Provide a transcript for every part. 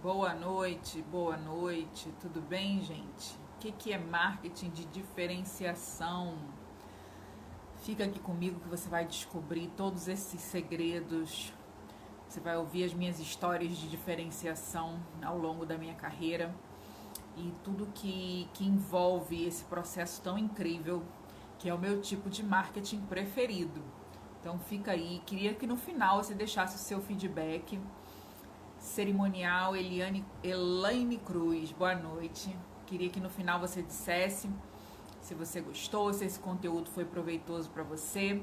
Boa noite, tudo bem, gente? O que é marketing de diferenciação? Fica aqui comigo que você vai descobrir todos esses segredos. Você vai ouvir as minhas histórias de diferenciação ao longo da minha carreira e tudo que envolve esse processo tão incrível, que é o meu tipo de marketing preferido. Então fica aí, queria que no final você deixasse o seu feedback. Cerimonial Elaine Cruz, boa noite. Queria que no final você dissesse se você gostou, se esse conteúdo foi proveitoso para você,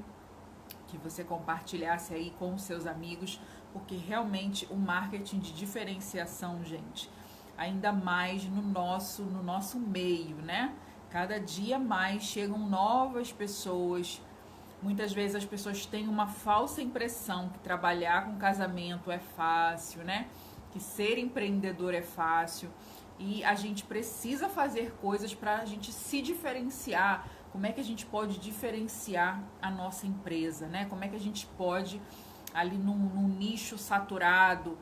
que você compartilhasse aí com os seus amigos, porque realmente o marketing de diferenciação, gente, ainda mais no nosso meio, né? Cada dia mais chegam novas pessoas. Muitas vezes as pessoas têm uma falsa impressão que trabalhar com casamento é fácil, né? Que ser empreendedor é fácil. E a gente precisa fazer coisas para a gente se diferenciar. Como é que a gente pode diferenciar a nossa empresa, né? Como é que a gente pode, ali num nicho saturado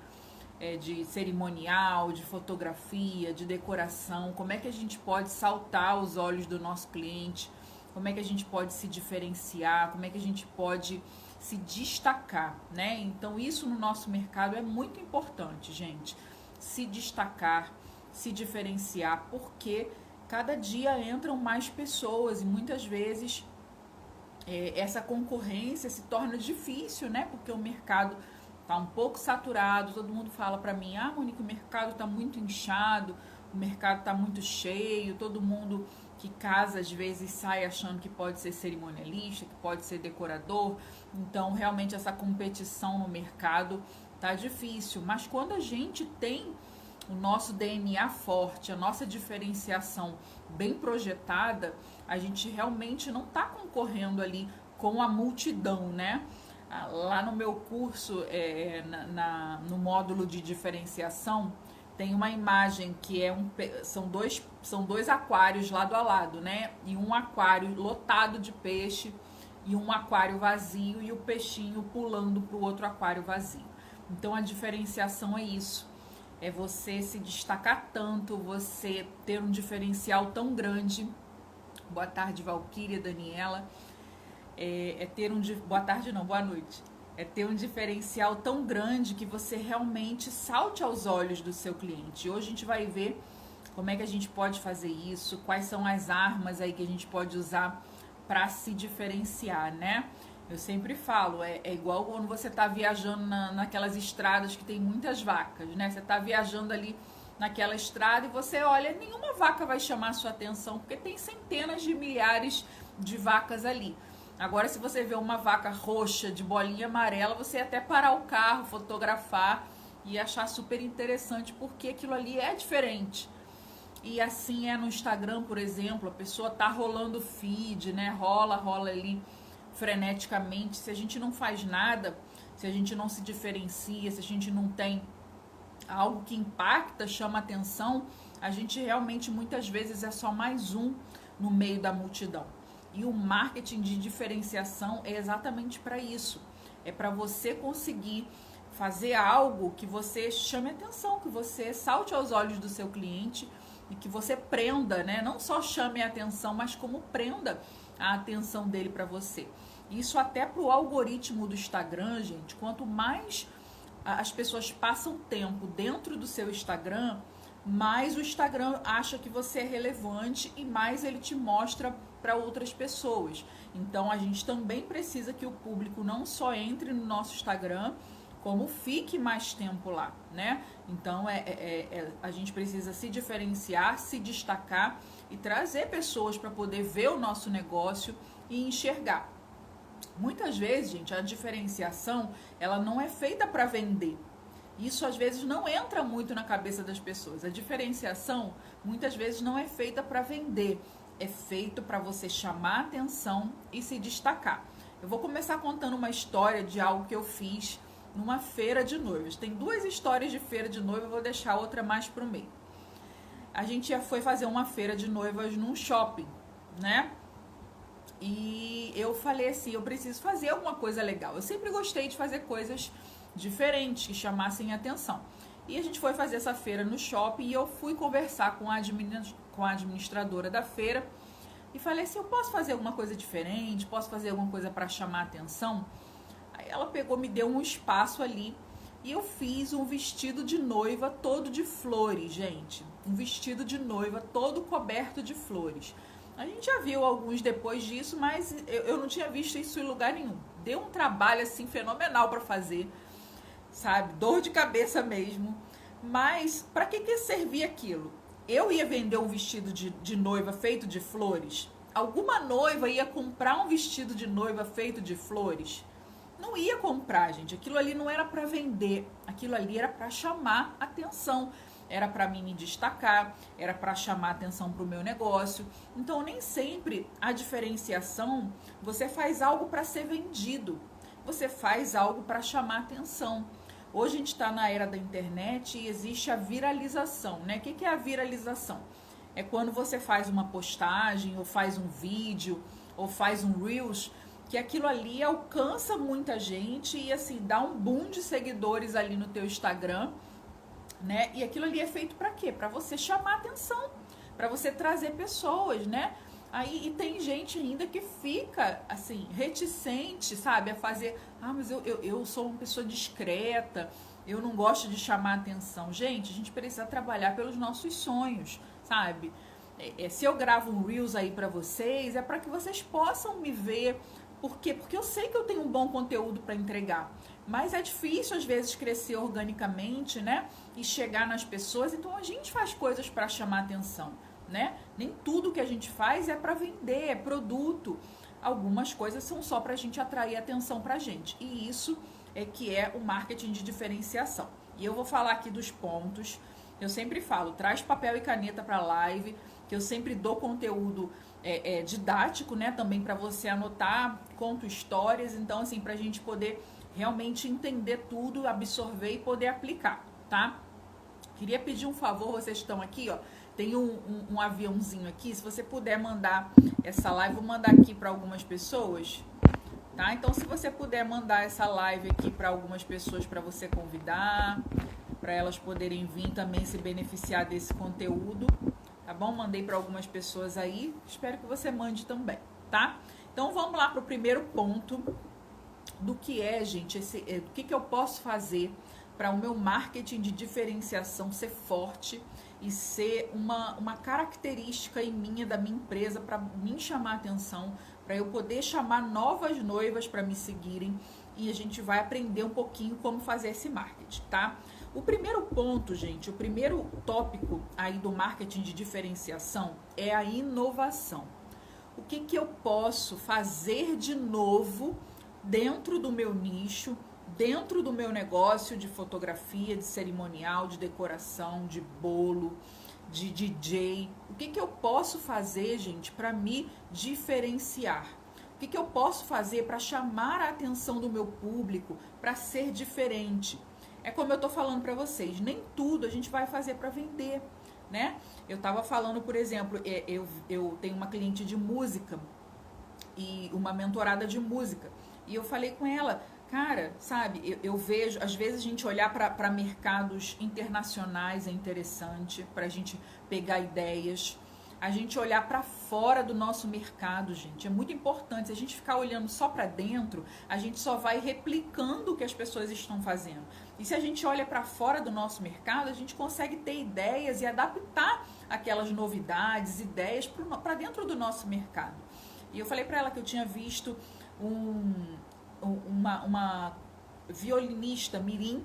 de cerimonial, de fotografia, de decoração, como é que a gente pode saltar os olhos do nosso cliente? Como é que a gente pode se diferenciar, como é que a gente pode se destacar, né? Então isso no nosso mercado é muito importante, gente. Se destacar, se diferenciar, porque cada dia entram mais pessoas e muitas vezes essa concorrência se torna difícil, né? Porque o mercado tá um pouco saturado, todo mundo fala para mim, Monique, o mercado tá muito inchado, o mercado tá muito cheio, todo mundo que casa às vezes sai achando que pode ser cerimonialista, que pode ser decorador. Então realmente essa competição no mercado tá difícil, mas quando a gente tem o nosso DNA forte, a nossa diferenciação bem projetada, a gente realmente não tá concorrendo ali com a multidão, né? Lá no meu curso, no módulo de diferenciação, tem uma imagem que são dois aquários lado a lado, né? E um aquário lotado de peixe e um aquário vazio e o peixinho pulando para o outro aquário vazio. Então a diferenciação é isso. É você se destacar tanto, você ter um diferencial tão grande. Boa tarde, Valquíria, Daniela. Boa tarde não, boa noite. É ter um diferencial tão grande que você realmente salte aos olhos do seu cliente. Hoje a gente vai ver como é que a gente pode fazer isso, quais são as armas aí que a gente pode usar para se diferenciar, né? Eu sempre falo, é igual quando você está viajando naquelas estradas que tem muitas vacas, né? Você está viajando ali naquela estrada e você olha, nenhuma vaca vai chamar a sua atenção, porque tem centenas de milhares de vacas ali. Agora, se você vê uma vaca roxa de bolinha amarela, você até parar o carro, fotografar e achar super interessante, porque aquilo ali é diferente. E assim é no Instagram, por exemplo, a pessoa tá rolando feed, né? Rola ali freneticamente. Se a gente não faz nada, se a gente não se diferencia, se a gente não tem algo que impacta, chama atenção, a gente realmente muitas vezes é só mais um no meio da multidão. E o marketing de diferenciação é exatamente para isso. É para você conseguir fazer algo que você chame atenção, que você salte aos olhos do seu cliente e que você prenda, né? Não só chame a atenção, mas como prenda a atenção dele para você. Isso até para o algoritmo do Instagram, gente. Quanto mais as pessoas passam tempo dentro do seu Instagram, mais o Instagram acha que você é relevante e mais ele te mostra para outras pessoas. Então a gente também precisa que o público não só entre no nosso Instagram, como fique mais tempo lá, né? Então a gente precisa se diferenciar, se destacar e trazer pessoas para poder ver o nosso negócio e enxergar. Muitas vezes, gente, a diferenciação ela não é feita para vender. Isso às vezes não entra muito na cabeça das pessoas. A diferenciação muitas vezes não é feita para vender, é feito para você chamar a atenção e se destacar. Eu vou começar contando uma história de algo que eu fiz numa feira de noivas. Tem duas histórias de feira de noiva, eu vou deixar outra mais pro meio. A gente foi fazer uma feira de noivas num shopping, né? E eu falei assim, eu preciso fazer alguma coisa legal. Eu sempre gostei de fazer coisas diferentes que chamassem atenção. E a gente foi fazer essa feira no shopping e eu fui conversar com a administradora da feira e falei assim, eu posso fazer alguma coisa diferente? Posso fazer alguma coisa para chamar a atenção? Aí ela pegou, me deu um espaço ali e eu fiz um vestido de noiva todo de flores, gente. Um vestido de noiva todo coberto de flores. A gente já viu alguns depois disso, mas eu não tinha visto isso em lugar nenhum. Deu um trabalho assim fenomenal para fazer, sabe? Dor de cabeça mesmo. Mas para que servia aquilo? Eu ia vender um vestido de noiva feito de flores? Alguma noiva ia comprar um vestido de noiva feito de flores? Não ia comprar, gente. Aquilo ali não era para vender. Aquilo ali era para chamar atenção. Era para mim me destacar. Era para chamar atenção para o meu negócio. Então, nem sempre a diferenciação, você faz algo para ser vendido. Você faz algo para chamar atenção. Hoje a gente está na era da internet e existe a viralização, né? O que é a viralização? É quando você faz uma postagem, ou faz um vídeo, ou faz um Reels, que aquilo ali alcança muita gente e assim, dá um boom de seguidores ali no teu Instagram, né? E aquilo ali é feito para quê? Para você chamar atenção, para você trazer pessoas, né? Aí, e tem gente ainda que fica, assim, reticente, sabe? A fazer, mas eu sou uma pessoa discreta, eu não gosto de chamar atenção. Gente, a gente precisa trabalhar pelos nossos sonhos, sabe? Se eu gravo um Reels aí pra vocês, é para que vocês possam me ver. Por quê? Porque eu sei que eu tenho um bom conteúdo para entregar. Mas é difícil, às vezes, crescer organicamente, né? E chegar nas pessoas. Então, a gente faz coisas para chamar atenção, né? Nem tudo que a gente faz é para vender, é produto. Algumas coisas são só para a gente atrair atenção para a gente. E isso é que é o marketing de diferenciação. E eu vou falar aqui dos pontos. Eu sempre falo, traz papel e caneta para a live, que eu sempre dou conteúdo didático, né? Também para você anotar, conto histórias. Então, assim, para a gente poder realmente entender tudo, absorver e poder aplicar, tá? Queria pedir um favor, vocês estão aqui, ó. Tem um aviãozinho aqui, se você puder mandar essa live, vou mandar aqui para algumas pessoas, tá? Então, se você puder mandar essa live aqui para algumas pessoas para você convidar, para elas poderem vir também se beneficiar desse conteúdo, tá bom? Mandei para algumas pessoas aí, espero que você mande também, tá? Então, vamos lá para o primeiro ponto do que é, gente, do que eu posso fazer para o meu marketing de diferenciação ser forte e ser uma característica em minha, da minha empresa, para me chamar atenção, para eu poder chamar novas noivas para me seguirem, e a gente vai aprender um pouquinho como fazer esse marketing, tá? O primeiro ponto, gente, o primeiro tópico aí do marketing de diferenciação é a inovação. O que eu posso fazer de novo dentro do meu nicho, dentro do meu negócio de fotografia, de cerimonial, de decoração, de bolo, de DJ. O que eu posso fazer, gente, para me diferenciar? O que eu posso fazer para chamar a atenção do meu público, para ser diferente? É como eu tô falando para vocês, nem tudo a gente vai fazer para vender, né? Eu tava falando, por exemplo, eu tenho uma cliente de música e uma mentorada de música, e eu falei com ela, cara, sabe, eu vejo, às vezes a gente olhar para mercados internacionais é interessante, para a gente pegar ideias, a gente olhar para fora do nosso mercado, gente, é muito importante. Se a gente ficar olhando só para dentro, a gente só vai replicando o que as pessoas estão fazendo. E se a gente olha para fora do nosso mercado, a gente consegue ter ideias e adaptar aquelas novidades, ideias para dentro do nosso mercado. E eu falei para ela que eu tinha visto uma violinista mirim,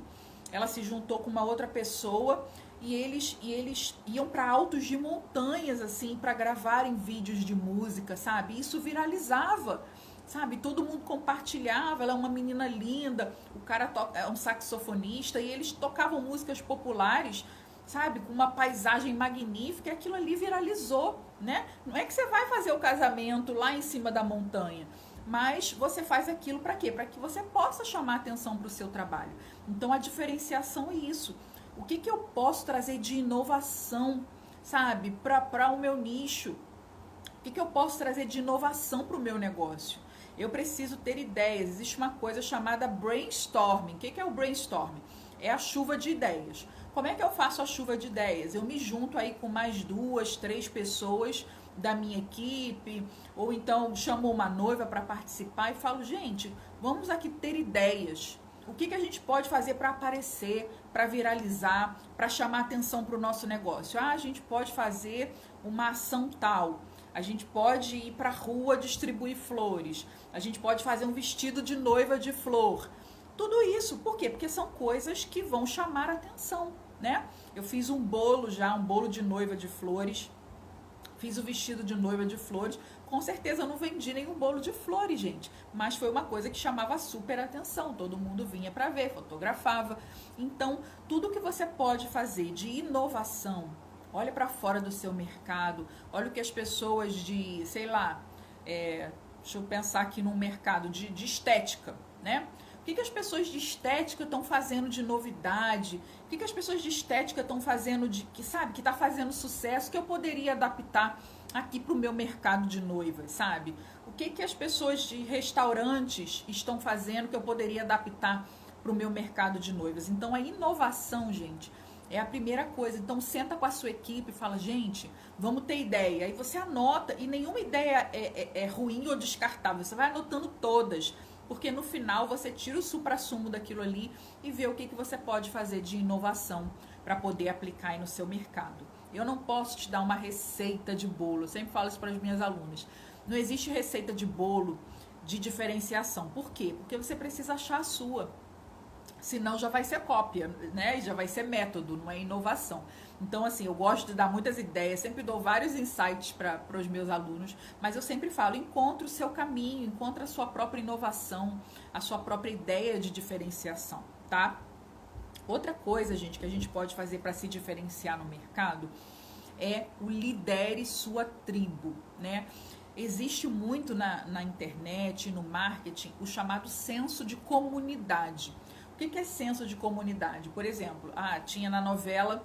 ela se juntou com uma outra pessoa e eles iam para altos de montanhas, assim, para gravarem vídeos de música, sabe? Isso viralizava, sabe? Todo mundo compartilhava, ela é uma menina linda, o cara é um saxofonista e eles tocavam músicas populares, sabe? Com uma paisagem magnífica, e aquilo ali viralizou, né? Não é que você vai fazer o casamento lá em cima da montanha, mas você faz aquilo para quê? Para que você possa chamar atenção para o seu trabalho. Então, a diferenciação é isso. O que eu posso trazer de inovação, sabe? Para o meu nicho. O que eu posso trazer de inovação para o meu negócio? Eu preciso ter ideias. Existe uma coisa chamada brainstorming. O que é o brainstorming? é a chuva de ideias. Como é que eu faço a chuva de ideias? Eu me junto aí com mais 2, 3 pessoas da minha equipe, ou então chamo uma noiva para participar e falo, gente, vamos aqui ter ideias. O que a gente pode fazer para aparecer, para viralizar, para chamar atenção para o nosso negócio? Ah, a gente pode fazer uma ação tal. A gente pode ir para a rua distribuir flores. A gente pode fazer um vestido de noiva de flor. Tudo isso, por quê? Porque são coisas que vão chamar atenção, né? Eu fiz um bolo já, um bolo de noiva de flores. Fiz o vestido de noiva de flores. Com certeza eu não vendi nenhum bolo de flores, gente. Mas foi uma coisa que chamava super atenção. Todo mundo vinha para ver, fotografava. Então, tudo que você pode fazer de inovação, olha para fora do seu mercado. Olha o que as pessoas de, sei lá, deixa eu pensar aqui num mercado de estética, né? O que as pessoas de estética estão fazendo de novidade? O que as pessoas de estética estão fazendo que está fazendo sucesso, que eu poderia adaptar aqui para o meu mercado de noivas, sabe? O que as pessoas de restaurantes estão fazendo que eu poderia adaptar para o meu mercado de noivas? Então, a inovação, gente, é a primeira coisa. Então, senta com a sua equipe e fala, gente, vamos ter ideia. Aí você anota, e nenhuma ideia é ruim ou descartável. Você vai anotando todas. Porque no final você tira o suprassumo daquilo ali e vê o que você pode fazer de inovação para poder aplicar aí no seu mercado. Eu não posso te dar uma receita de bolo, eu sempre falo isso para as minhas alunas. Não existe receita de bolo de diferenciação. Por quê? Porque você precisa achar a sua. Senão já vai ser cópia, né? Já vai ser método, não é inovação. Então, assim, eu gosto de dar muitas ideias, sempre dou vários insights para os meus alunos, mas eu sempre falo, encontre o seu caminho, encontre a sua própria inovação, a sua própria ideia de diferenciação, tá? Outra coisa, gente, que a gente pode fazer para se diferenciar no mercado é o lidere sua tribo, né? Existe muito na internet, no marketing, o chamado senso de comunidade. O que é senso de comunidade? Por exemplo, tinha na novela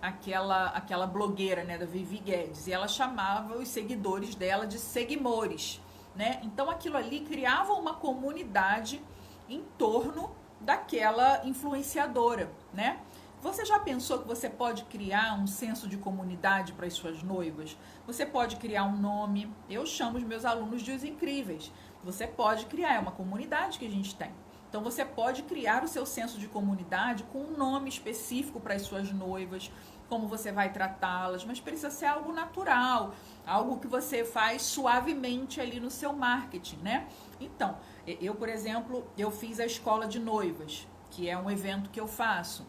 aquela blogueira, né, da Vivi Guedes, e ela chamava os seguidores dela de seguimores, né? Então aquilo ali criava uma comunidade em torno daquela influenciadora, né? Você já pensou que você pode criar um senso de comunidade para as suas noivas? Você pode criar um nome, eu chamo os meus alunos de os incríveis. Você pode criar, é uma comunidade que a gente tem. Então você pode criar o seu senso de comunidade com um nome específico para as suas noivas, como você vai tratá-las, mas precisa ser algo natural, algo que você faz suavemente ali no seu marketing, né? Então, eu, por exemplo, eu fiz a escola de noivas, que é um evento que eu faço.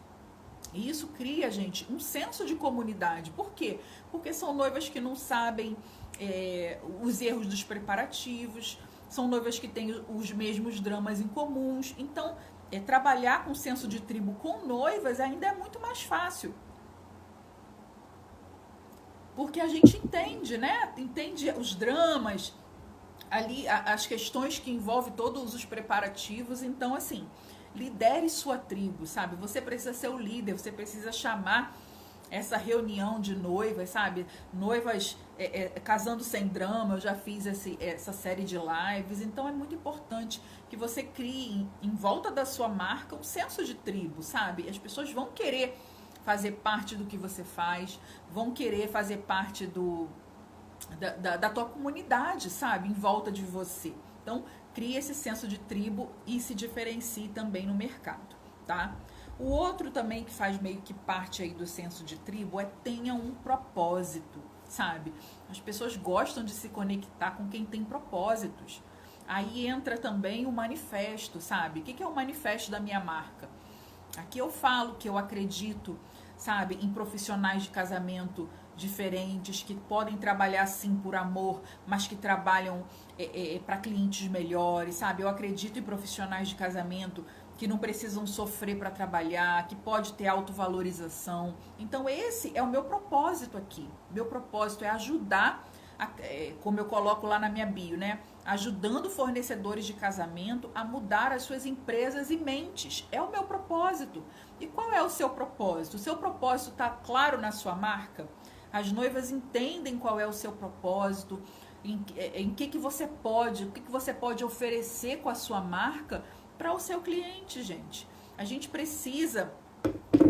E isso cria, gente, um senso de comunidade. Por quê? Porque são noivas que não sabem os erros dos preparativos, são noivas que têm os mesmos dramas em comuns. Então, trabalhar com senso de tribo com noivas ainda é muito mais fácil. Porque a gente entende, né? Entende os dramas, ali as questões que envolvem todos os preparativos. Então, assim, lidere sua tribo, sabe? Você precisa ser o líder, você precisa chamar essa reunião de noivas, sabe? Noivas casando sem drama, eu já fiz essa série de lives. Então é muito importante que você crie em volta da sua marca um senso de tribo, sabe? As pessoas vão querer fazer parte do que você faz, vão querer fazer parte da tua comunidade, sabe? Em volta de você. Então, crie esse senso de tribo e se diferencie também no mercado, tá? O outro também que faz meio que parte aí do senso de tribo tenha um propósito, sabe? As pessoas gostam de se conectar com quem tem propósitos. Aí entra também o manifesto, sabe? O que é o manifesto da minha marca? Aqui eu falo que eu acredito, sabe, em profissionais de casamento diferentes, que podem trabalhar sim por amor, mas que trabalham para clientes melhores, sabe? Eu acredito em profissionais de casamento que não precisam sofrer para trabalhar, que pode ter autovalorização. Então esse é o meu propósito aqui. Meu propósito é ajudar, como eu coloco lá na minha bio, né? Ajudando fornecedores de casamento a mudar as suas empresas e mentes. É o meu propósito. E qual é o seu propósito? O seu propósito está claro na sua marca? As noivas entendem qual é o seu propósito, em que você pode, o que você pode oferecer com a sua marca para o seu cliente, gente. A gente precisa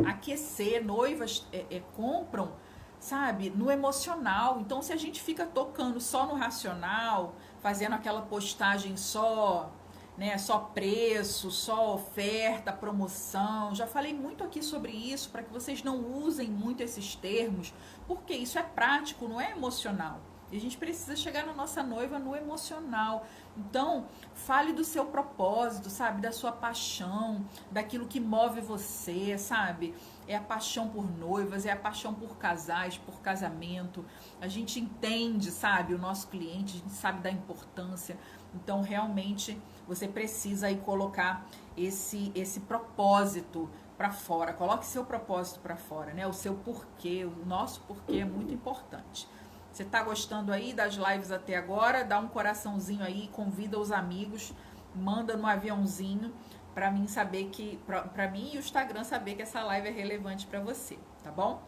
aquecer. Noivas compram, sabe, no emocional. Então, se a gente fica tocando só no racional, fazendo aquela postagem só, né, só preço, só oferta, promoção. Já falei muito aqui sobre isso, para que vocês não usem muito esses termos, porque isso é prático, não é emocional. E a gente precisa chegar na nossa noiva no emocional. Então, fale do seu propósito, sabe? Da sua paixão, daquilo que move você, sabe? É a paixão por noivas, é a paixão por casais, por casamento. A gente entende, sabe? O nosso cliente, a gente sabe da importância. Então, realmente, você precisa aí colocar esse propósito para fora. Coloque seu propósito para fora, né? O seu porquê, o nosso porquê é muito importante. Você está gostando aí das lives até agora? Dá um coraçãozinho aí, convida os amigos, manda no aviãozinho para mim saber que, para mim e o Instagram saber que essa live é relevante para você, tá bom?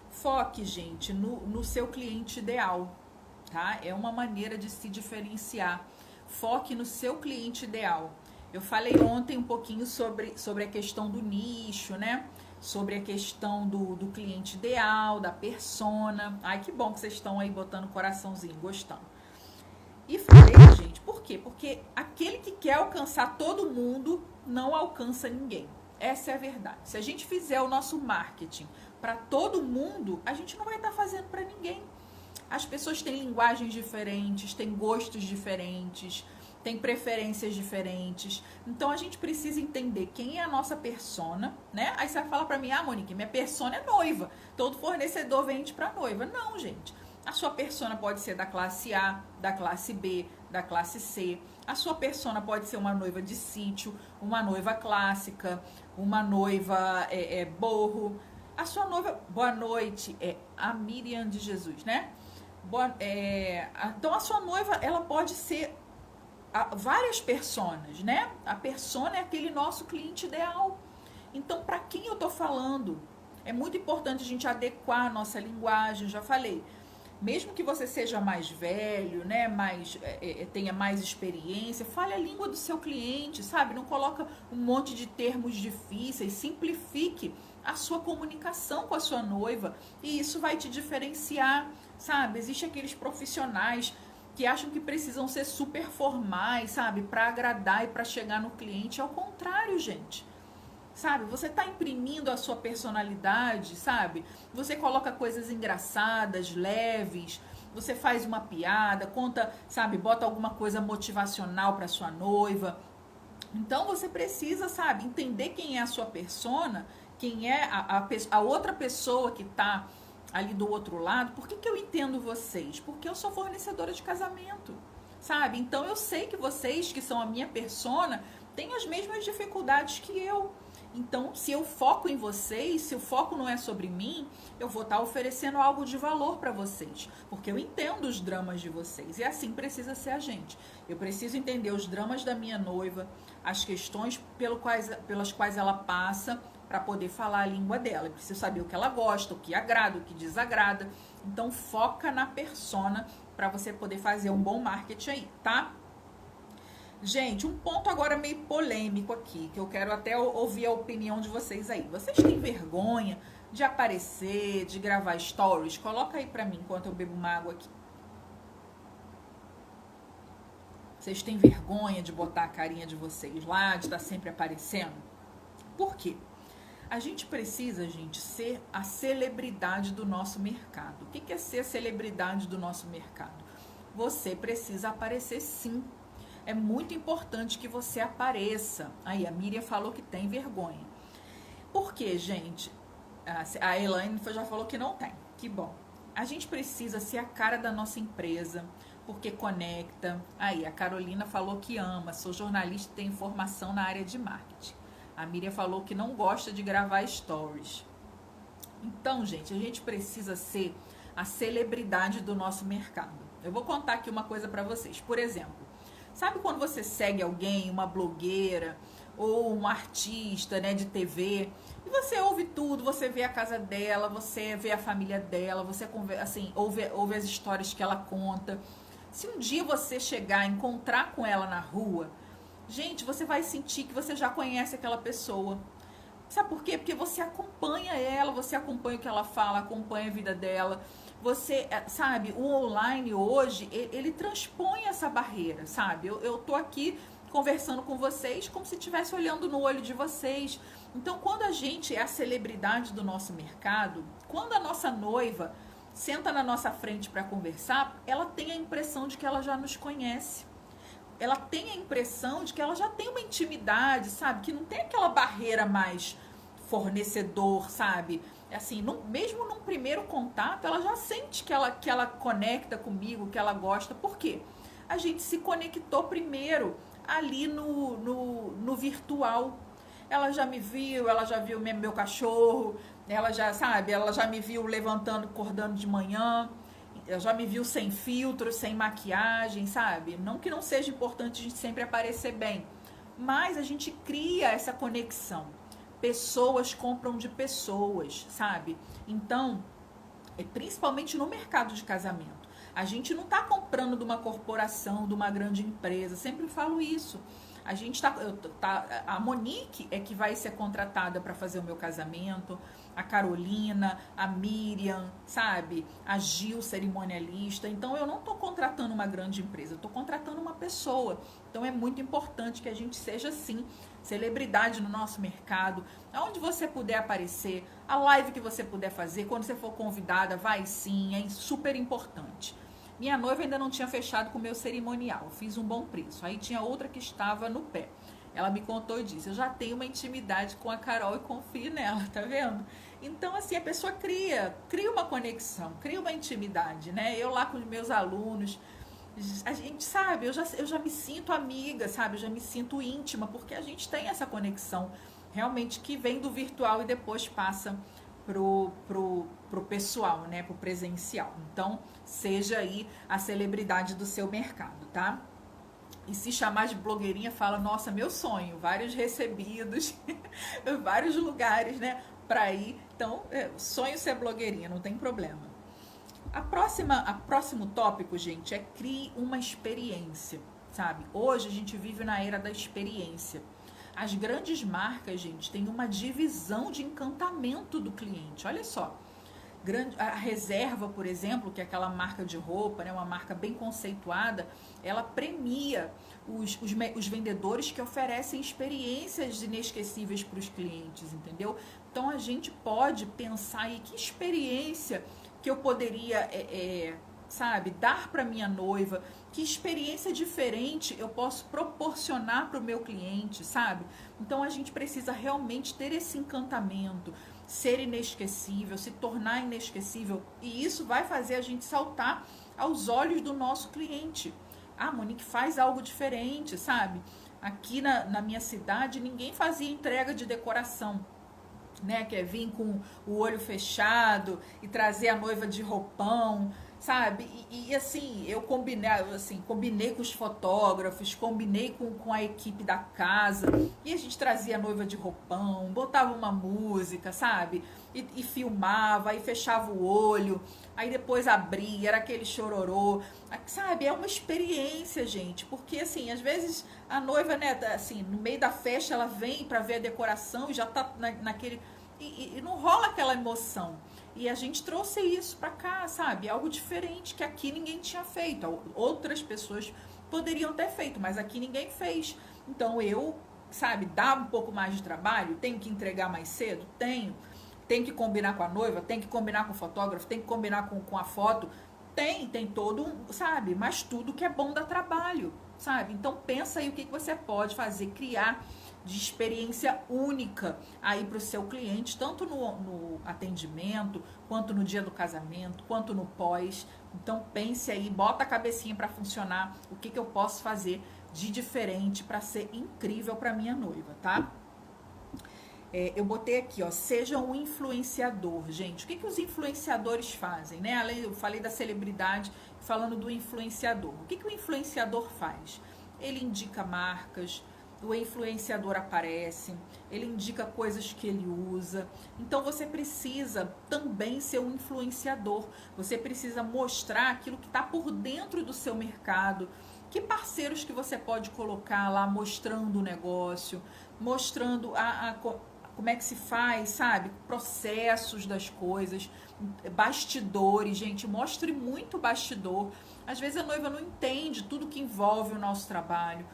Foque, gente, no seu cliente ideal, tá? É uma maneira de se diferenciar. Foque no seu cliente ideal. Eu falei ontem um pouquinho sobre a questão do nicho, né? Sobre a questão do cliente ideal, da persona. Ai, que bom que vocês estão aí botando coraçãozinho, gostando. E falei, gente, por quê? Porque aquele que quer alcançar todo mundo não alcança ninguém. Essa é a verdade. Se a gente fizer o nosso marketing para todo mundo, a gente não vai estar fazendo para ninguém. As pessoas têm linguagens diferentes, têm gostos diferentes, tem preferências diferentes. Então, a gente precisa entender quem é a nossa persona, né? Aí você vai falar pra mim, Monique, minha persona é noiva. Todo fornecedor vende pra noiva. Não, gente. A sua persona pode ser da classe A, da classe B, da classe C. A sua persona pode ser uma noiva de sítio, uma noiva clássica, uma noiva borro. A sua noiva, boa noite, é a Miriam de Jesus, né? Então, a sua noiva, ela pode ser várias personas, né? A persona é aquele nosso cliente ideal. Então, para quem eu tô falando? É muito importante a gente adequar a nossa linguagem, já falei. Mesmo que você seja mais velho, né? Tenha mais experiência, fale a língua do seu cliente, sabe? Não coloca um monte de termos difíceis, simplifique a sua comunicação com a sua noiva e isso vai te diferenciar, sabe? Existem aqueles profissionais que acham que precisam ser super formais, sabe? Para agradar e para chegar no cliente. Ao contrário, gente. Sabe? Você está imprimindo a sua personalidade, sabe? Você coloca coisas engraçadas, leves. Você faz uma piada, conta, sabe? Bota alguma coisa motivacional para sua noiva. Então, você precisa, sabe? Entender quem é a sua persona, quem é a outra pessoa que está ali do outro lado. Por que eu entendo vocês? Porque eu sou fornecedora de casamento, sabe? Então eu sei que vocês, que são a minha persona, têm as mesmas dificuldades que eu. Então, se eu foco em vocês, se o foco não é sobre mim, eu vou estar oferecendo algo de valor para vocês, porque eu entendo os dramas de vocês, e assim precisa ser a gente. Eu preciso entender os dramas da minha noiva, as questões pelas quais ela passa, para poder falar a língua dela. Eu preciso saber o que ela gosta, o que agrada, o que desagrada. Então, foca na persona para você poder fazer um bom marketing aí, tá? Gente, um ponto agora meio polêmico aqui, que eu quero até ouvir a opinião de vocês aí. Vocês têm vergonha de aparecer, de gravar stories? Coloca aí pra mim enquanto eu bebo uma água aqui. Vocês têm vergonha de botar a carinha de vocês lá, de estar sempre aparecendo? Por quê? A gente precisa, gente, ser a celebridade do nosso mercado. O que é ser a celebridade do nosso mercado? Você precisa aparecer sim. É muito importante que você apareça. Aí, a Miriam falou que tem vergonha. Por quê, gente? A Elaine já falou que não tem. Que bom. A gente precisa ser a cara da nossa empresa, porque conecta. Aí, a Carolina falou que ama. Sou jornalista e tenho formação na área de marketing. A Miriam falou que não gosta de gravar stories. Então, gente, a gente precisa ser a celebridade do nosso mercado. Eu vou contar aqui uma coisa para vocês. Por exemplo, sabe quando você segue alguém, uma blogueira ou um artista, né, de TV, e você ouve tudo, você vê a casa dela, você vê a família dela, você assim, ouve as histórias que ela conta. Se um dia você chegar, encontrar com ela na rua, gente, você vai sentir que você já conhece aquela pessoa. Sabe por quê? Porque você acompanha ela, você acompanha o que ela fala, acompanha a vida dela. Você, sabe, o online hoje, ele transpõe essa barreira, sabe? Eu tô aqui conversando com vocês como se estivesse olhando no olho de vocês. Então, quando a gente é a celebridade do nosso mercado, quando a nossa noiva senta na nossa frente para conversar, ela tem a impressão de que ela já nos conhece. Ela tem a impressão de que ela já tem uma intimidade, sabe? Que não tem aquela barreira mais fornecedor, sabe? Assim, mesmo num primeiro contato, ela já sente que ela conecta comigo, que ela gosta. Por quê? A gente se conectou primeiro ali no virtual. Ela já me viu, ela já viu meu cachorro, ela já, sabe, ela já me viu levantando, acordando de manhã, ela já me viu sem filtro, sem maquiagem, sabe? Não que não seja importante a gente sempre aparecer bem, mas a gente cria essa conexão. Pessoas compram de pessoas, sabe? Então, principalmente no mercado de casamento, a gente não está comprando de uma corporação, de uma grande empresa, sempre falo isso. A gente a Monique é que vai ser contratada para fazer o meu casamento, a Carolina, a Miriam, sabe? A Gil, cerimonialista. Então eu não estou contratando uma grande empresa, eu estou contratando uma pessoa. Então é muito importante que a gente seja assim, celebridade no nosso mercado, aonde você puder aparecer, a live que você puder fazer, quando você for convidada, vai sim, é super importante. Minha noiva ainda não tinha fechado com o meu cerimonial, fiz um bom preço. Aí tinha outra que estava no pé. Ela me contou e disse, eu já tenho uma intimidade com a Carol e confio nela, tá vendo? Então, assim, a pessoa cria uma conexão, cria uma intimidade, né? Eu lá com os meus alunos, a gente, sabe, eu já me sinto amiga, sabe? Eu já me sinto íntima, porque a gente tem essa conexão realmente que vem do virtual e depois passa pro pessoal, né? Pro presencial. Então, seja aí a celebridade do seu mercado, tá? E se chamar de blogueirinha, fala, nossa, meu sonho, vários recebidos, vários lugares, né, pra ir. Então, sonho ser blogueirinha, não tem problema. A próximo tópico, gente, é crie uma experiência, sabe? Hoje a gente vive na era da experiência. As grandes marcas, gente, têm uma divisão de encantamento do cliente. Olha só, a Reserva, por exemplo, que é aquela marca de roupa, né, uma marca bem conceituada, ela premia os vendedores que oferecem experiências inesquecíveis para os clientes, entendeu? Então a gente pode pensar aí que experiência que eu poderia, sabe, dar para minha noiva, que experiência diferente eu posso proporcionar para o meu cliente, sabe? Então a gente precisa realmente ter esse encantamento, ser inesquecível, se tornar inesquecível, e isso vai fazer a gente saltar aos olhos do nosso cliente. Ah, Monique, faz algo diferente, sabe? Aqui na minha cidade ninguém fazia entrega de decoração, né? Que é vir com o olho fechado e trazer a noiva de roupão, sabe? E assim, eu combinei com os fotógrafos, combinei com a equipe da casa, e a gente trazia a noiva de roupão, botava uma música, sabe? E filmava, aí fechava o olho, aí depois abria, era aquele chororô, sabe? É uma experiência, gente, porque assim, às vezes a noiva, né, assim, no meio da festa ela vem para ver a decoração e já tá naquele... E não rola aquela emoção. E a gente trouxe isso pra cá, sabe? Algo diferente que aqui ninguém tinha feito. Outras pessoas poderiam ter feito, mas aqui ninguém fez. Então sabe, dá um pouco mais de trabalho, tenho que entregar mais cedo? Tenho que combinar com a noiva, tenho que combinar com o fotógrafo, tenho que combinar com a foto. Tem todo sabe? Mas tudo que é bom dá trabalho, sabe? Então pensa aí o que você pode fazer, criar de experiência única aí para o seu cliente, tanto no atendimento, quanto no dia do casamento, quanto no pós. Então pense aí, bota a cabecinha para funcionar, o que eu posso fazer de diferente para ser incrível para minha noiva, tá? Eu botei aqui, ó, seja um influenciador, gente. O que os influenciadores fazem, né? Eu falei da celebridade, falando do influenciador. O que o influenciador faz? Ele indica marcas, o influenciador aparece, ele indica coisas que ele usa. Então você precisa também ser um influenciador. Você precisa mostrar aquilo que está por dentro do seu mercado, Que parceiros que você pode colocar lá mostrando o negócio, mostrando como é que se faz, sabe? Processos das coisas, bastidores, gente, mostre muito bastidor. Às vezes a noiva não entende tudo que envolve o nosso trabalho,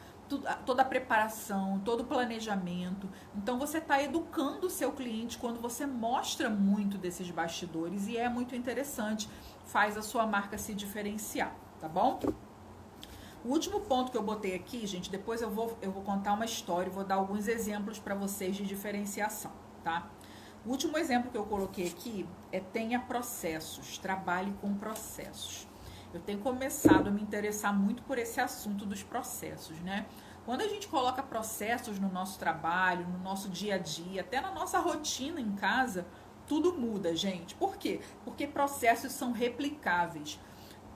toda a preparação, todo o planejamento. Então você está educando o seu cliente quando você mostra muito desses bastidores e é muito interessante, faz a sua marca se diferenciar, tá bom? O último ponto que eu botei aqui, gente, depois eu vou contar uma história, vou dar alguns exemplos para vocês de diferenciação, tá? O último exemplo que eu coloquei aqui é tenha processos, trabalhe com processos. Eu tenho começado a me interessar muito por esse assunto dos processos, né? Quando a gente coloca processos no nosso trabalho, no nosso dia a dia, até na nossa rotina em casa, tudo muda, gente. Por quê? Porque processos são replicáveis.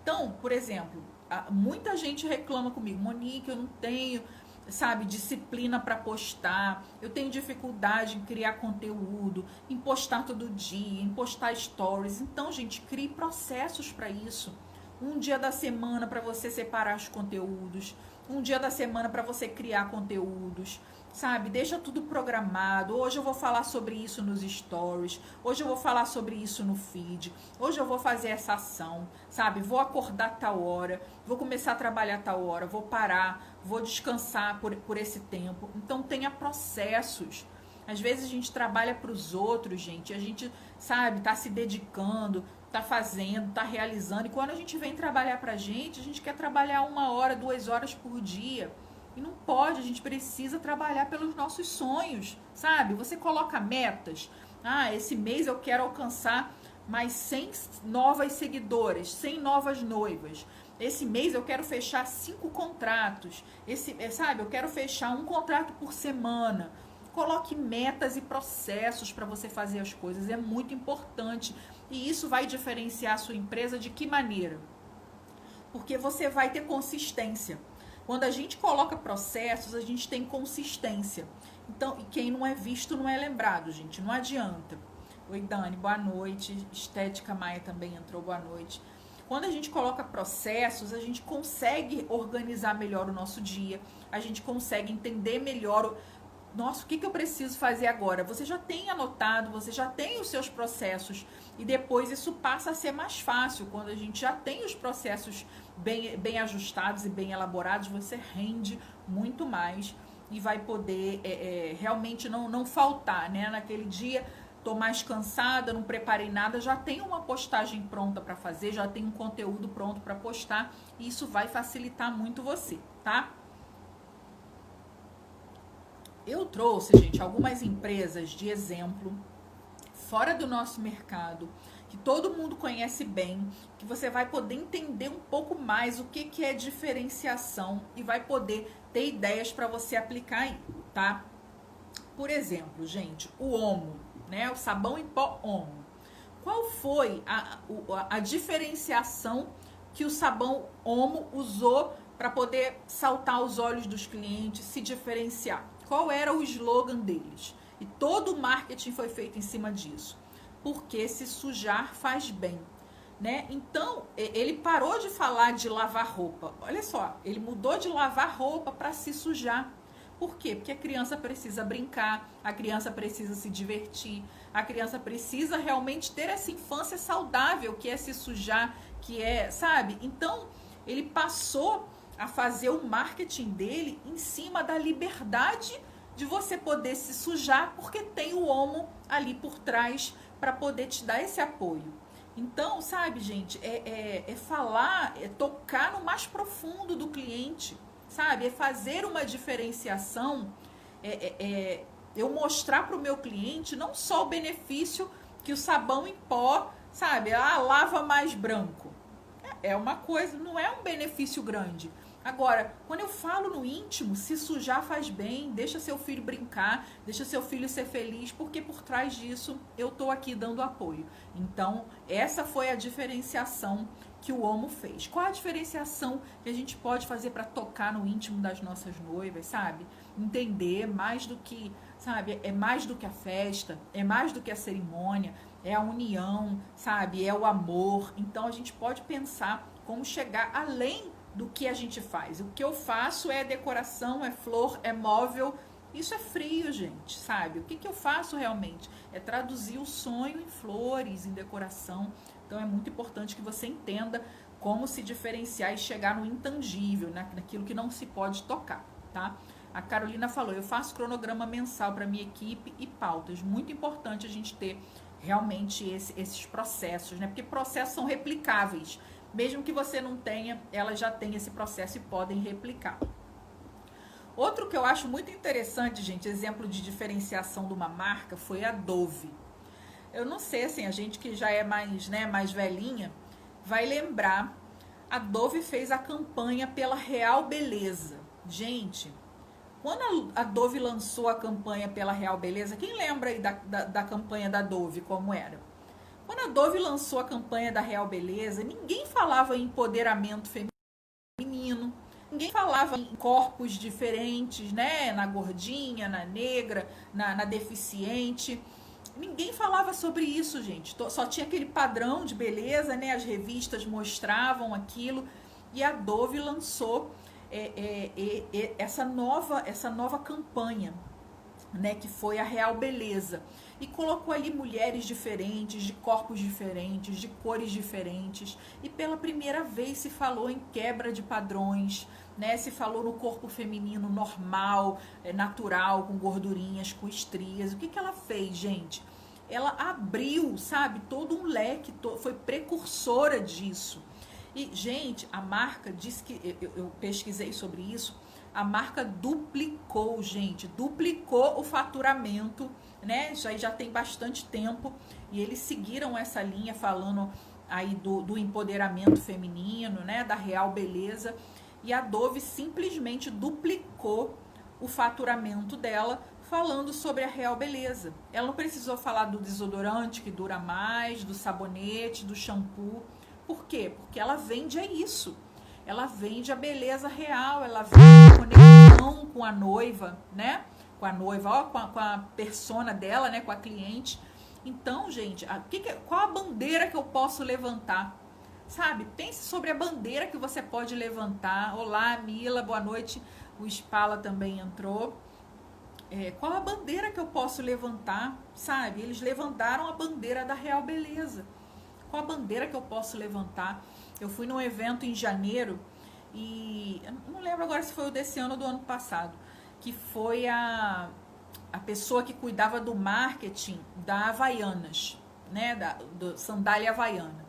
Então, por exemplo, muita gente reclama comigo, Monique, eu não tenho, sabe, disciplina para postar, eu tenho dificuldade em criar conteúdo, em postar todo dia, em postar stories. Então, gente, crie processos para isso. Um dia da semana para você separar os conteúdos, um dia da semana para você criar conteúdos, sabe? Deixa tudo programado. Hoje eu vou falar sobre isso nos stories, hoje eu vou falar sobre isso no feed, hoje eu vou fazer essa ação, sabe? Vou acordar tal hora, vou começar a trabalhar tal hora, vou parar, vou descansar por esse tempo. Então tenha processos. Às vezes a gente trabalha para os outros, gente, a gente, sabe, tá se dedicando, tá fazendo, tá realizando, e quando a gente vem trabalhar pra gente, a gente quer trabalhar 1 hora, 2 horas por dia, e não pode, a gente precisa trabalhar pelos nossos sonhos, sabe? Você coloca metas, esse mês eu quero alcançar mais 100 novas seguidoras, 100 novas noivas, esse mês eu quero fechar 5 contratos, sabe, eu quero fechar 1 contrato por semana. Coloque metas e processos para você fazer as coisas, é muito importante. E isso vai diferenciar a sua empresa de que maneira? Porque você vai ter consistência. Quando a gente coloca processos, a gente tem consistência. Então, e quem não é visto não é lembrado, gente, não adianta. Oi, Dani, boa noite. Estética Maia também entrou, boa noite. Quando a gente coloca processos, a gente consegue organizar melhor o nosso dia, a gente consegue entender melhor nossa, o que eu preciso fazer agora? Você já tem anotado, você já tem os seus processos e depois isso passa a ser mais fácil. Quando a gente já tem os processos bem ajustados e bem elaborados, você rende muito mais e vai poder realmente não faltar, né? Naquele dia, tô mais cansada, não preparei nada, já tem uma postagem pronta para fazer, já tem um conteúdo pronto para postar e isso vai facilitar muito você, tá? Eu trouxe, gente, algumas empresas de exemplo, fora do nosso mercado, que todo mundo conhece bem, que você vai poder entender um pouco mais o que é diferenciação e vai poder ter ideias para você aplicar aí, tá? Por exemplo, gente, o Omo, né? O sabão em pó Omo. Qual foi a diferenciação que o sabão Omo usou para poder saltar aos olhos dos clientes, se diferenciar? Qual era o slogan deles? E todo o marketing foi feito em cima disso. Porque se sujar faz bem, né? Então, ele parou de falar de lavar roupa. Olha só, ele mudou de lavar roupa para se sujar. Por quê? Porque a criança precisa brincar, a criança precisa se divertir, a criança precisa realmente ter essa infância saudável, que é se sujar, que é, sabe? Então, ele passou a fazer o marketing dele em cima da liberdade de você poder se sujar, porque tem o Omo ali por trás para poder te dar esse apoio. Então, sabe, gente, é falar, é tocar no mais profundo do cliente, sabe? É fazer uma diferenciação, eu mostrar para o meu cliente não só o benefício que o sabão em pó, sabe? Lava mais branco. É uma coisa, não é um benefício grande. Agora, quando eu falo no íntimo, se sujar faz bem, deixa seu filho brincar, deixa seu filho ser feliz, porque por trás disso eu tô aqui dando apoio. Então, essa foi a diferenciação que o Omo fez. Qual a diferenciação que a gente pode fazer para tocar no íntimo das nossas noivas, sabe? Entender mais do que, sabe? É mais do que a festa, é mais do que a cerimônia, é a união, sabe? É o amor. Então, a gente pode pensar como chegar além do que a gente faz. O que eu faço é decoração, é flor, é móvel. Isso é frio, gente, sabe? O que eu faço realmente? É traduzir o sonho em flores, em decoração. Então é muito importante que você entenda como se diferenciar e chegar no intangível, naquilo que não se pode tocar, tá? A Carolina falou, eu faço cronograma mensal para minha equipe e pautas. Muito importante a gente ter realmente esses processos, né? Porque processos são replicáveis. Mesmo que você não tenha, elas já têm esse processo e podem replicar. Outro que eu acho muito interessante, gente, exemplo de diferenciação de uma marca, foi a Dove. Eu não sei, assim, a gente que já é mais, né, mais velhinha, vai lembrar, a Dove fez a campanha pela Real Beleza. Gente, quando a Dove lançou a campanha pela Real Beleza, quem lembra aí da campanha da Dove, como era? Quando a Dove lançou a campanha da Real Beleza, ninguém falava em empoderamento feminino, ninguém falava em corpos diferentes, né? Na gordinha, na negra, na deficiente. Ninguém falava sobre isso, gente. Só tinha aquele padrão de beleza, né? As revistas mostravam aquilo. E a Dove lançou essa nova campanha, né? Que foi a Real Beleza. E colocou ali mulheres diferentes, de corpos diferentes, de cores diferentes. E pela primeira vez se falou em quebra de padrões, né? Se falou no corpo feminino normal, natural, com gordurinhas, com estrias. O que ela fez, gente? Ela abriu, sabe, todo um leque, foi precursora disso. E, gente, a marca disse que, eu pesquisei sobre isso, a marca duplicou, gente, duplicou o faturamento, né? Já tem bastante tempo e eles seguiram essa linha falando aí do empoderamento feminino, né? Da Real Beleza. E a Dove simplesmente duplicou o faturamento dela falando sobre a Real Beleza. Ela não precisou falar do desodorante que dura mais, do sabonete, do shampoo. Por quê? Porque ela vende isso. Ela vende a beleza real, ela vende a conexão com a noiva, né? Com a noiva, ó, com a persona dela, né? Com a cliente. Então, gente, qual a bandeira que eu posso levantar? Sabe? Pense sobre a bandeira que você pode levantar. Olá, Mila, boa noite. O Spala também entrou. Qual a bandeira que eu posso levantar? Sabe? Eles levantaram a bandeira da Real Beleza. Qual a bandeira que eu posso levantar? Eu fui num evento em janeiro e eu não lembro agora se foi o desse ano ou do ano passado, que foi a pessoa que cuidava do marketing da Havaianas, né? Do sandália havaiana.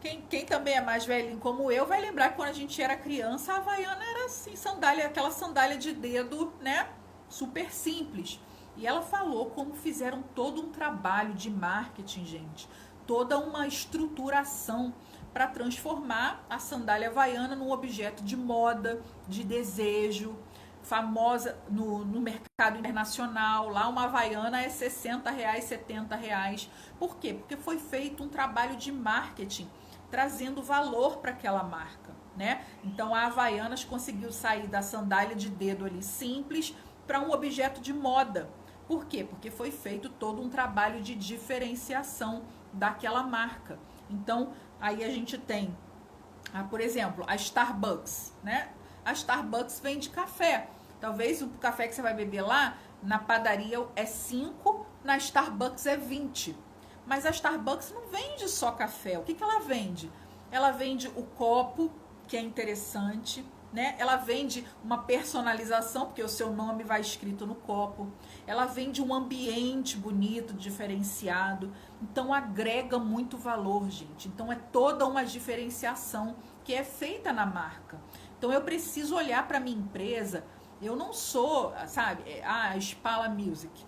Quem também é mais velhinho como eu vai lembrar que quando a gente era criança, a Havaiana era assim, sandália, aquela sandália de dedo, né? Super simples. E ela falou como fizeram todo um trabalho de marketing, gente. Toda uma estruturação para transformar a sandália havaiana num objeto de moda, de desejo, famosa no mercado internacional. Lá uma havaiana é R$60, R$70. Por quê? Porque foi feito um trabalho de marketing, trazendo valor para aquela marca, né? Então a Havaianas conseguiu sair da sandália de dedo ali simples para um objeto de moda. Por quê? Porque foi feito todo um trabalho de diferenciação daquela marca. Então, aí a gente tem, por exemplo, a Starbucks, né? A Starbucks vende café. Talvez o café que você vai beber lá, na padaria é 5, na Starbucks é 20. Mas a Starbucks não vende só café. O que ela vende? Ela vende o copo, que é interessante, né? Ela vende uma personalização, porque o seu nome vai escrito no copo. Ela vende um ambiente bonito, diferenciado. Então agrega muito valor, gente. Então é toda uma diferenciação que é feita na marca. Então eu preciso olhar para minha empresa. Eu não sou, sabe, Spala Music.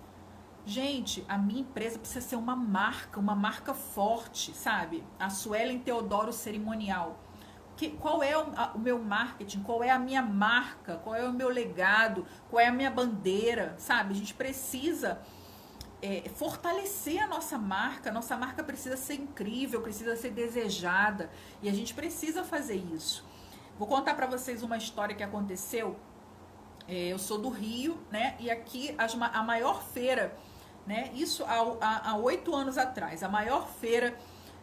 Gente, a minha empresa precisa ser uma marca forte, sabe? A Suelen Teodoro Cerimonial. Qual é o meu marketing? Qual é a minha marca? Qual é o meu legado? Qual é a minha bandeira? Sabe? A gente precisa fortalecer a nossa marca. Nossa marca precisa ser incrível, precisa ser desejada. E a gente precisa fazer isso. Vou contar para vocês uma história que aconteceu. Eu sou do Rio, né? E aqui a maior feira, né? Isso há 8 anos atrás. A maior feira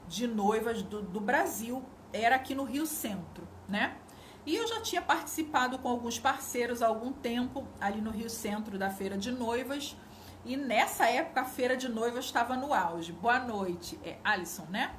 de noivas do Brasil era aqui no Rio Centro, né? E eu já tinha participado com alguns parceiros há algum tempo, ali no Rio Centro, da Feira de Noivas. E nessa época a Feira de Noivas estava no auge. Boa noite, Alisson, né?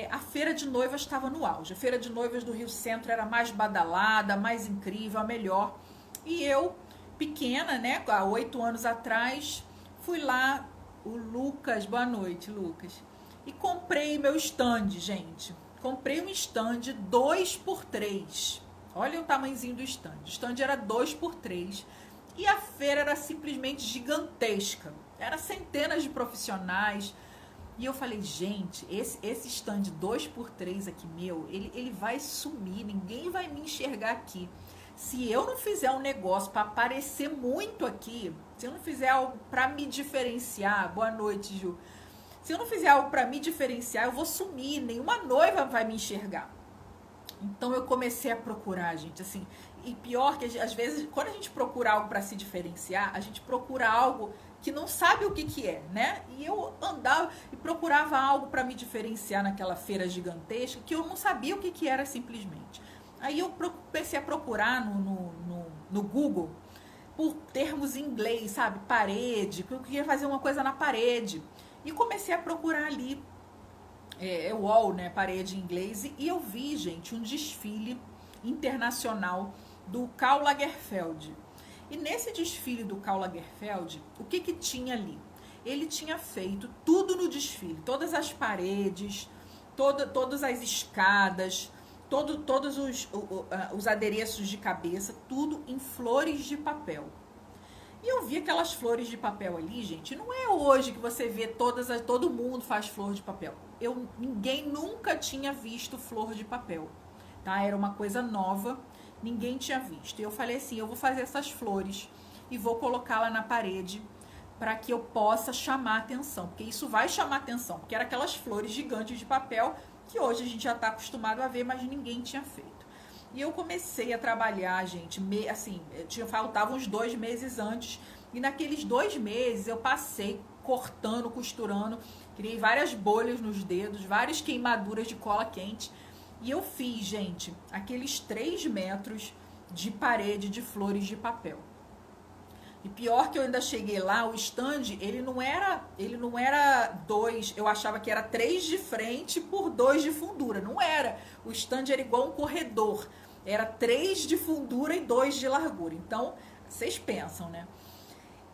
A Feira de Noivas estava no auge. A Feira de Noivas do Rio Centro era mais badalada, mais incrível, a melhor. E eu, pequena, né, há 8 anos atrás, fui lá, o Lucas, boa noite, Lucas, e comprei meu stand, gente. Comprei um stand 2x3. Olha o tamanhozinho do stand. O stand era 2x3 e a feira era simplesmente gigantesca. Era centenas de profissionais. E eu falei, gente, esse stand 2x3 aqui meu, ele vai sumir, ninguém vai me enxergar aqui. Se eu não fizer um negócio para aparecer muito aqui, se eu não fizer algo para me diferenciar, boa noite, Ju. Se eu não fizer algo para me diferenciar, eu vou sumir, nenhuma noiva vai me enxergar. Então eu comecei a procurar, gente, assim, e pior que às vezes, quando a gente procura algo para se diferenciar, a gente procura algo que não sabe o que é, né? E eu andava e procurava algo para me diferenciar naquela feira gigantesca, que eu não sabia o que era simplesmente. Aí eu comecei a procurar no Google por termos em inglês, sabe? Parede, porque eu queria fazer uma coisa na parede. E comecei a procurar ali, wall, né? Parede em inglês. E eu vi, gente, um desfile internacional do Karl Lagerfeld. E nesse desfile do Karl Lagerfeld, o que tinha ali? Ele tinha feito tudo no desfile, todas as paredes, todas as escadas, todos os adereços de cabeça, tudo em flores de papel. E eu vi aquelas flores de papel ali, gente, não é hoje que você vê todo mundo faz flor de papel. Ninguém nunca tinha visto flor de papel, tá? Era uma coisa nova, ninguém tinha visto. E eu falei assim, eu vou fazer essas flores e vou colocá-la na parede para que eu possa chamar atenção, porque isso vai chamar atenção, porque eram aquelas flores gigantes de papel que hoje a gente já está acostumado a ver, mas ninguém tinha feito. E eu comecei a trabalhar, gente, assim, faltavam uns 2 meses antes, e naqueles 2 meses eu passei cortando, costurando, criei várias bolhas nos dedos, várias queimaduras de cola quente, e eu fiz, gente, aqueles 3 metros de parede de flores de papel. E pior que eu ainda cheguei lá, o stand, ele não era 2, eu achava que era 3 de frente por 2 de fundura. Não era. O stand era igual um corredor. Era 3 de fundura e 2 de largura. Então, vocês pensam, né?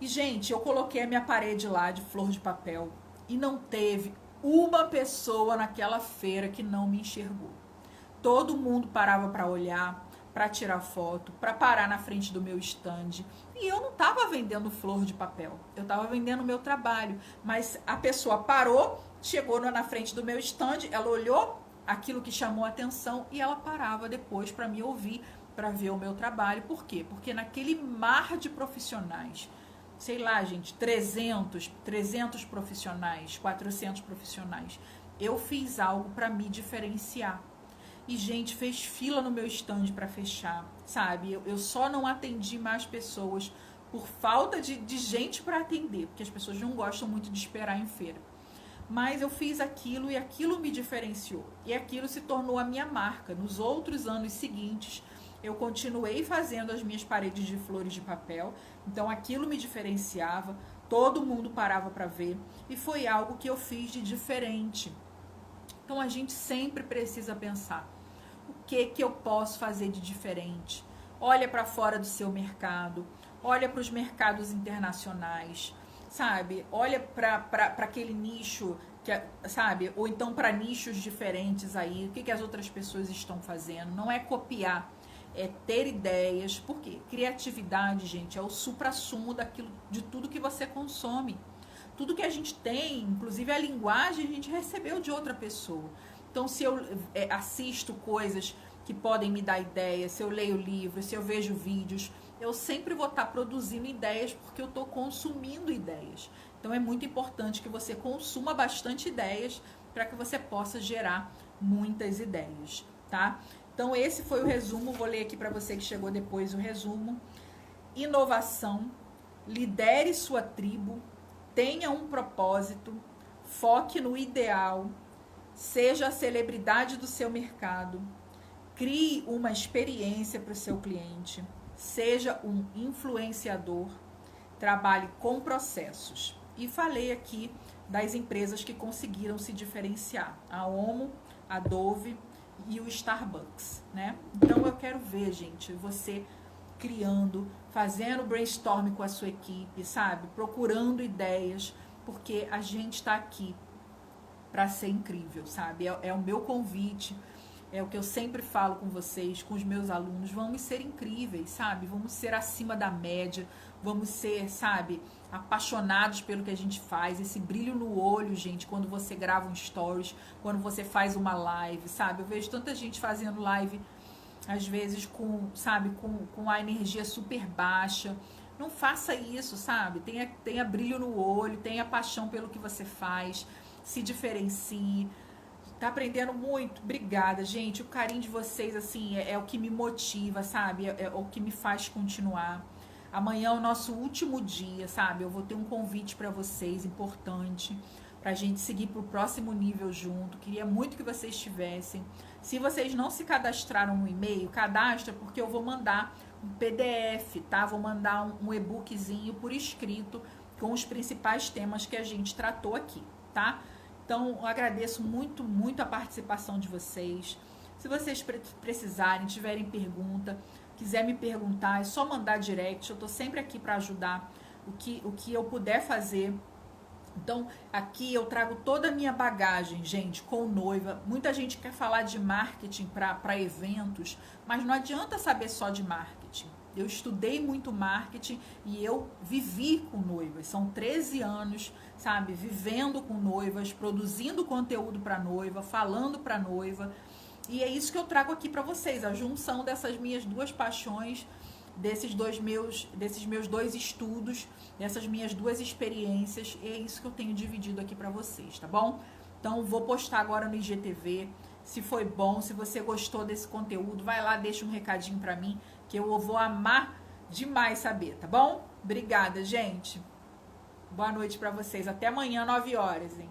E, gente, eu coloquei a minha parede lá de flor de papel e não teve uma pessoa naquela feira que não me enxergou. Todo mundo parava para olhar, para tirar foto, para parar na frente do meu stand. E eu não estava vendendo flor de papel, eu estava vendendo o meu trabalho. Mas a pessoa parou, chegou na frente do meu stand, ela olhou aquilo que chamou a atenção e ela parava depois para me ouvir, para ver o meu trabalho. Por quê? Porque naquele mar de profissionais, sei lá, gente, 300 profissionais, 400 profissionais, eu fiz algo para me diferenciar. E, gente, fez fila no meu stand para fechar, sabe? Eu só não atendi mais pessoas por falta de gente para atender, porque as pessoas não gostam muito de esperar em feira. Mas eu fiz aquilo e aquilo me diferenciou. E aquilo se tornou a minha marca. Nos outros anos seguintes, eu continuei fazendo as minhas paredes de flores de papel. Então, aquilo me diferenciava, todo mundo parava para ver. E foi algo que eu fiz de diferente. Então, a gente sempre precisa pensar, o que eu posso fazer de diferente? Olha para fora do seu mercado, olha para os mercados internacionais, sabe? Olha para aquele nicho, sabe? Ou então para nichos diferentes aí, o que as outras pessoas estão fazendo. Não é copiar, é ter ideias. Por quê? Criatividade, gente, é o suprassumo de tudo que você consome. Tudo que a gente tem, inclusive a linguagem, a gente recebeu de outra pessoa. Então, se eu assisto coisas que podem me dar ideias, se eu leio livros, se eu vejo vídeos, eu sempre vou estar produzindo ideias porque eu estou consumindo ideias. Então, é muito importante que você consuma bastante ideias para que você possa gerar muitas ideias, tá? Então, esse foi o resumo. Vou ler aqui para você que chegou depois o resumo. Inovação, lidere sua tribo, tenha um propósito, foque no ideal, seja a celebridade do seu mercado, Crie uma experiência para o seu cliente, seja um influenciador, trabalhe com processos. E falei aqui das empresas que conseguiram se diferenciar, a Omo, a Dove e o Starbucks, né? Então eu quero ver, gente, você criando, fazendo brainstorming com a sua equipe, sabe? Procurando ideias, porque a gente está aqui para ser incrível, sabe? É o meu convite, é o que eu sempre falo com vocês, com os meus alunos, vamos ser incríveis, sabe? Vamos ser acima da média, vamos ser, sabe, apaixonados pelo que a gente faz, esse brilho no olho, gente, quando você grava um stories, quando você faz uma live, sabe? Eu vejo tanta gente fazendo live, às vezes, sabe, com a energia super baixa. Não faça isso, sabe? Tenha brilho no olho, tenha paixão pelo que você faz, se diferencie. Tá aprendendo muito? Obrigada, gente. O carinho de vocês, assim, é o que me motiva, sabe? É o que me faz continuar. Amanhã é o nosso último dia, sabe? Eu vou ter um convite para vocês, importante, pra gente seguir pro próximo nível junto. Queria muito que vocês estivessem. Se vocês não se cadastraram no e-mail, cadastra, porque eu vou mandar um PDF, tá? Vou mandar um e-bookzinho por escrito com os principais temas que a gente tratou aqui, tá? Então, eu agradeço muito, muito a participação de vocês. Se vocês precisarem, tiverem pergunta, quiser me perguntar, é só mandar direct. Eu tô sempre aqui para ajudar o que eu puder fazer. Então, aqui eu trago toda a minha bagagem, gente, com noiva. Muita gente quer falar de marketing para eventos, mas não adianta saber só de marketing. Eu estudei muito marketing e eu vivi com noivas. São 13 anos, sabe, vivendo com noivas, produzindo conteúdo para noiva, falando para noiva. E é isso que eu trago aqui para vocês, a junção dessas minhas duas paixões, desses meus dois estudos, dessas minhas duas experiências. E é isso que eu tenho dividido aqui para vocês, tá bom? Então, vou postar agora no IGTV. Se foi bom, se você gostou desse conteúdo, vai lá, deixa um recadinho para mim, que eu vou amar demais saber, tá bom? Obrigada, gente. Boa noite para vocês. Até amanhã, 9 horas, hein?